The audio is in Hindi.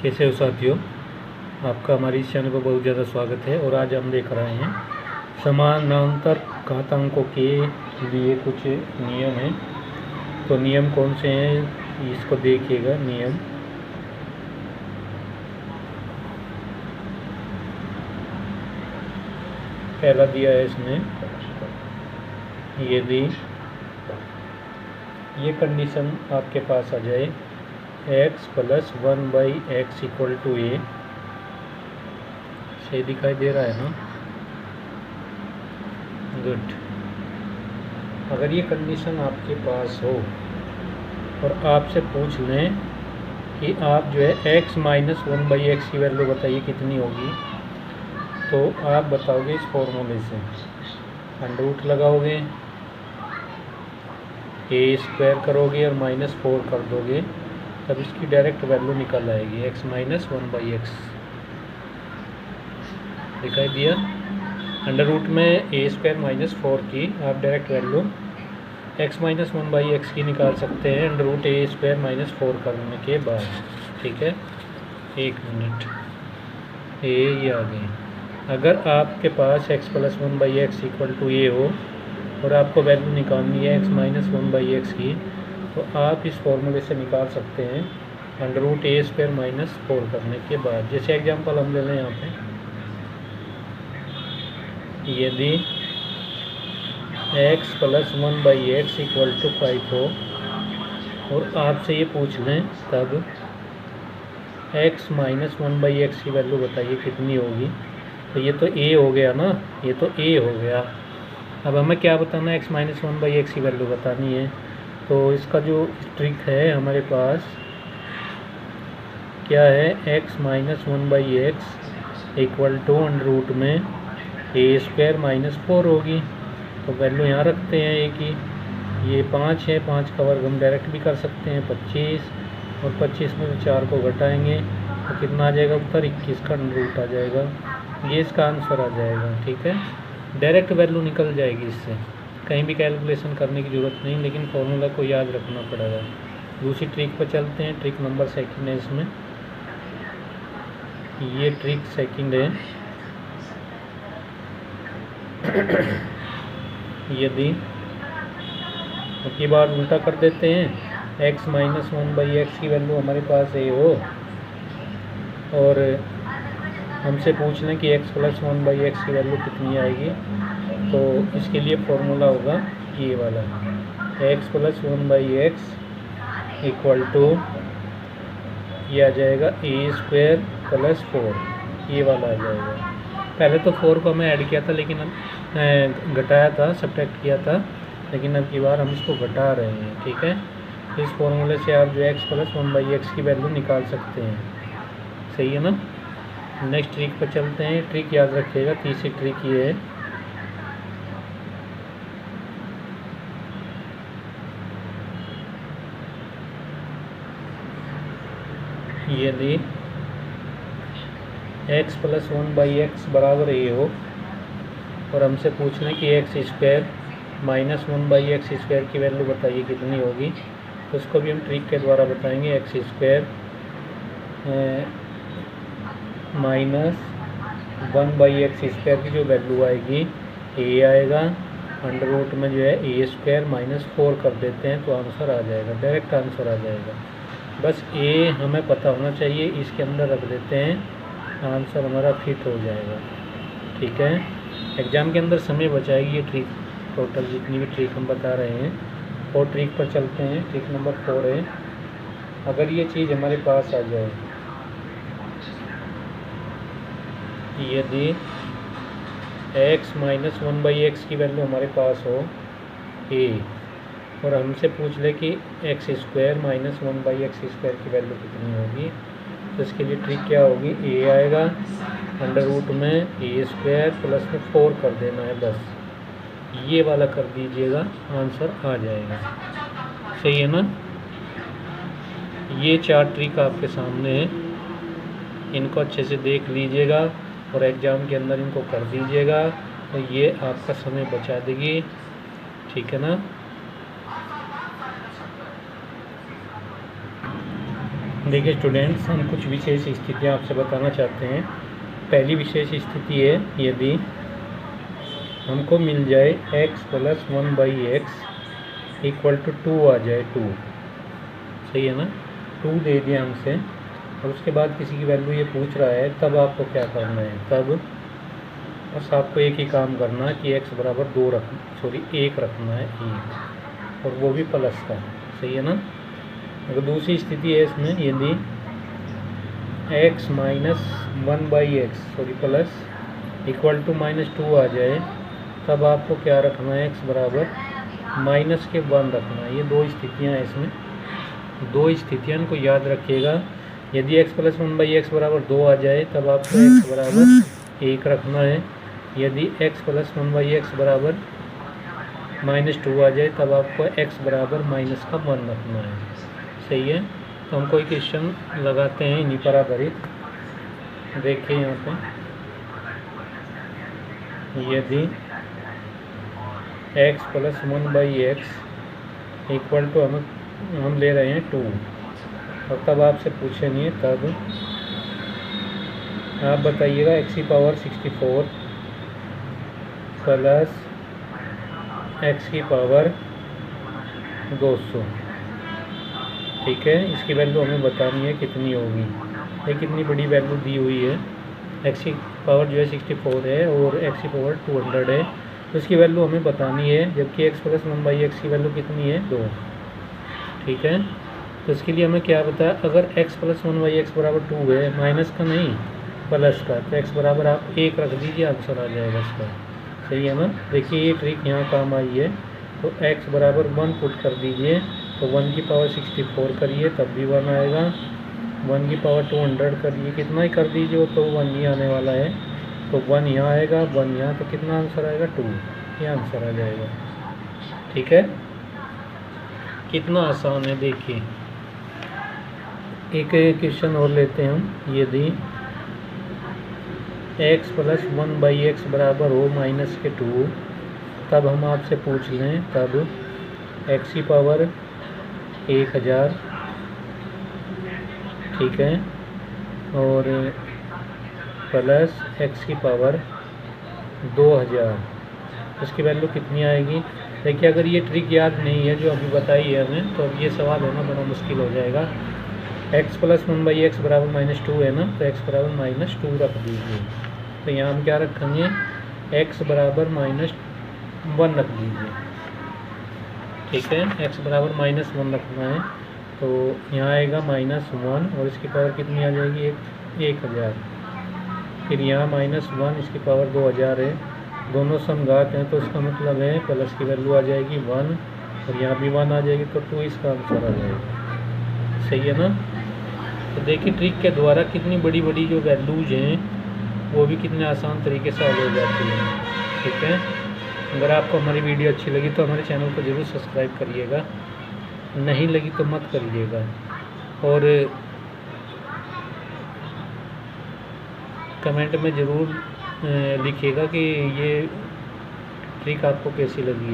कैसे हो साथियों, आपका हमारी इस चैनल पर बहुत ज़्यादा स्वागत है। और आज हम देख रहे हैं समानांतर घातांकों के लिए कुछ नियम हैं। तो नियम कौन से हैं इसको देखिएगा। नियम पहला दिया है इसमें, यदि ये कंडीशन आपके पास आ जाए x + 1/x = a, सही दिखाई दे रहा है ना? गुड। अगर ये कंडीशन आपके पास हो और आपसे पूछ लें कि आप जो है x - 1/x की वैल्यू बताइए कितनी होगी, तो आप बताओगे इस फॉर्मूले से √ लगाओगे, a² करोगे और -4 कर दोगे, तब इसकी डायरेक्ट वैल्यू निकल आएगी x - 1/x। दिखाई दिया? √ में a² - 4 की आप डायरेक्ट वैल्यू x - 1/x की निकाल सकते हैं √a² - 4 करने के बाद। ठीक है, एक मिनट, ये आ गई। अगर आपके पास x + 1/x = a हो और आपको वैल्यू निकालनी है x - 1/x की, तो आप इस फॉर्मूले से निकाल सकते हैं √a² - 4 करने के बाद। जैसे एग्जांपल हम ले लें यहाँ पे, यदि x + 1/x = 5 हो और आपसे ये पूछ लें तब x - 1/x की वैल्यू बताइए कितनी होगी, तो ये तो a हो गया ना, ये तो a हो गया। अब हमें क्या बताना है, x - 1/x की वैल्यू बतानी है। तो इसका जो ट्रिक है हमारे पास क्या है, x - 1/x = √ में a² - 4 होगी। तो वैल्यू यहाँ रखते हैं a की, ये 5 है, 5 का वर्ग हम डायरेक्ट भी कर सकते हैं 25, और 25 में से 4 को घटाएंगे तो कितना आ जाएगा उत्तर, 21 का √ आ जाएगा। ये इसका आंसर आ जाएगा। ठीक है, डायरेक्ट वैल्यू निकल जाएगी, इससे कहीं भी कैलकुलेशन करने की ज़रूरत नहीं, लेकिन फॉर्मूला को याद रखना पड़ेगा। दूसरी ट्रिक पर चलते हैं। ट्रिक नंबर 2 है इसमें, ये ट्रिक 2 है। यदि की बार उल्टा कर देते हैं, x - 1/x की वैल्यू हमारे पास a हो और हमसे पूछ लें कि x + 1/x की वैल्यू कितनी आएगी, तो इसके लिए फॉर्मूला होगा ये वाला, x + 1/x = ये आ जाएगा a² + 4, ये वाला आ जाएगा। पहले तो 4 को हमें ऐड किया था, लेकिन घटाया था, सब्ट्रैक्ट किया था, लेकिन अब की बार हम इसको घटा रहे हैं। ठीक है, इस फॉर्मूले से आप जो x + 1/x की वैल्यू निकाल सकते हैं। सही है ना? नेक्स्ट ट्रिक पर चलते हैं। ट्रिक याद रखिएगा, तीसरी ट्रिक ये है, यदि x + 1/x = a हो और हमसे पूछ लें कि x² - 1/x² की वैल्यू बताइए कितनी होगी, तो उसको भी हम ट्रिक के द्वारा बताएंगे। x² - 1/x² की जो वैल्यू आएगी a आएगा, √ में जो है a² - 4 कर देते हैं तो आंसर आ जाएगा, डायरेक्ट आंसर आ जाएगा। बस a हमें पता होना चाहिए, इसके अंदर रख देते हैं, आंसर हमारा फिट हो जाएगा। ठीक है, एग्ज़ाम के अंदर समय बचाएगी ये ट्रिक, टोटल जितनी भी ट्रिक हम बता रहे हैं। और ट्रिक पर चलते हैं। ट्रिक नंबर 4 है, अगर ये चीज़ हमारे पास आ जाए, यदि x - 1/x की वैल्यू हमारे पास हो a और हमसे पूछ ले कि x² - 1/x² की वैल्यू कितनी होगी, तो इसके लिए ट्रिक क्या होगी, a आएगा, √ में a² प्लस में 4 कर देना है, बस ये वाला कर दीजिएगा, आंसर आ जाएगा। सही है ना? ये 4 ट्रिक आपके सामने है, इनको अच्छे से देख लीजिएगा और एग्ज़ाम के अंदर इनको कर दीजिएगा, तो ये आपका समय बचा देगी। ठीक है ना? देखिए स्टूडेंट्स, हम कुछ विशेष स्थितियाँ आपसे बताना चाहते हैं। पहली विशेष स्थिति है यदि हमको मिल जाए x + 1/x इक्वल टू 2 आ जाए 2, सही है ना। 2 दे दिया हमसे और उसके बाद किसी की वैल्यू ये पूछ रहा है, तब आपको क्या करना है? तब बस आपको एक ही काम करना है कि x बराबर 1 रखना है, 1, और वो भी प्लस का, सही है ना। अगर दूसरी स्थिति है इसमें, यदि x - 1/x plus equal to -2 आ जाए, तब आपको क्या रखना है? x बराबर -1 रखना है। ये 2 स्थितियाँ हैं इसमें, 2 स्थितियाँ को याद रखिएगा। यदि x + 1/x बराबर 2 आ जाए, तब आपको x बराबर 1 रखना है। यदि x + 1/x बराबर -2 आ जाए, तब आपको x बराबर -1 रखना है, सही है। तो हम कोई क्वेश्चन लगाते हैं इन्हीं पर आधारित। देखिए यहाँ पे, यदि x + 1/x इक्वल टू हम ले रहे हैं 2, और तब आपसे पूछेंगे, तब आप बताइएगा x64 प्लस x² 200, ठीक है। इसकी वैल्यू हमें बतानी है कितनी होगी। ये कितनी बड़ी वैल्यू दी हुई है, x की पावर जो है 64 है और x की पावर 200 है, तो इसकी वैल्यू हमें बतानी है। जबकि x + 1/x की वैल्यू कितनी है? 2, ठीक है। तो इसके लिए हमें क्या बताया, अगर x + 1/x बराबर 2 है, माइनस का नहीं प्लस का, तो x बराबर आप 1 रख दीजिए, आंसर आ जाएगा इसका, सही है ना। देखिए ये ट्रिक यहाँ काम आई है। तो x बराबर 1 पुट कर दीजिए, तो 1 की पावर 64 करिए तब भी 1 आएगा। 1 की पावर 200 करिए, कितना ही कर दीजिए वो तो 1 ही आने वाला है। तो 1 यहाँ आएगा, 1 यहाँ, तो कितना आंसर आएगा? 2, ये आंसर आ जाएगा, ठीक है। कितना आसान है, देखिए एक क्वेश्चन और लेते हैं हम। यदि x + 1/x बराबर हो -2, तब हम आपसे पूछ लें, तब x की पावर 1000, ठीक है, और प्लस x की पावर 2000, इसकी वैल्यू कितनी आएगी? देखिए अगर ये ट्रिक याद नहीं है जो अभी बताई है हमें, तो अब ये सवाल है ना बड़ा मुश्किल हो जाएगा। x + 1/x बराबर -2 है ना, तो x बराबर -2 रख दीजिए। तो यहाँ हम क्या रखेंगे? x बराबर -1 रख दीजिए, ठीक है। x बराबर -1 रखना है, तो यहाँ आएगा -1, और इसकी पावर कितनी आ जाएगी? 1000। फिर यहाँ -1, इसकी पावर 2000 है, दोनों समघात हैं, तो इसका मतलब है प्लस की वैल्यू आ जाएगी 1, और यहाँ भी 1 आ जाएगी, तो 2 इसका आंसर आ जाएगा, सही है ना। तो देखिए ट्रिक के द्वारा कितनी बड़ी बड़ी जो वैल्यूज हैं वो भी कितने आसान तरीके से हल हो जाती है, ठीक है। अगर आपको हमारी वीडियो अच्छी लगी तो हमारे चैनल को ज़रूर सब्सक्राइब करिएगा, नहीं लगी तो मत करिएगा, और कमेंट में ज़रूर लिखिएगा कि ये ट्रिक आपको कैसी लगी है।